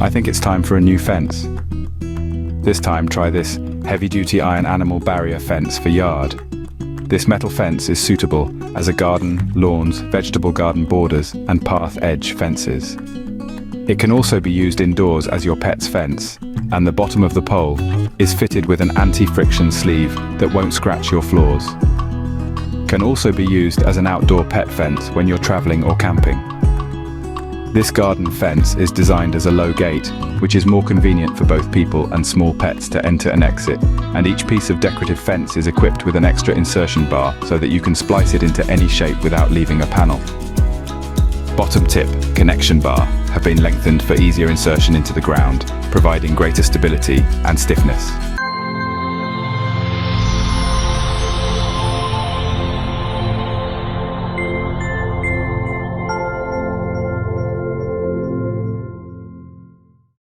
I think it's time for a new fence. This time, try this heavy-duty iron animal barrier fence for yard. This metal fence is suitable as a garden, lawns, vegetable garden borders, and path edge fences. It can also be used indoors as your pet's fence, and the bottom of the pole is fitted with an anti-friction sleeve that won't scratch your floors. Can also be used as an outdoor pet fence when you're traveling or camping. This garden fence is designed as a low gate, which is more convenient for both people and small pets to enter and exit, and each piece of decorative fence is equipped with an extra insertion bar so that you can splice it into any shape without leaving a panel. Bottom tip, connection bar, have been lengthened for easier insertion into the ground, providing greater stability and stiffness.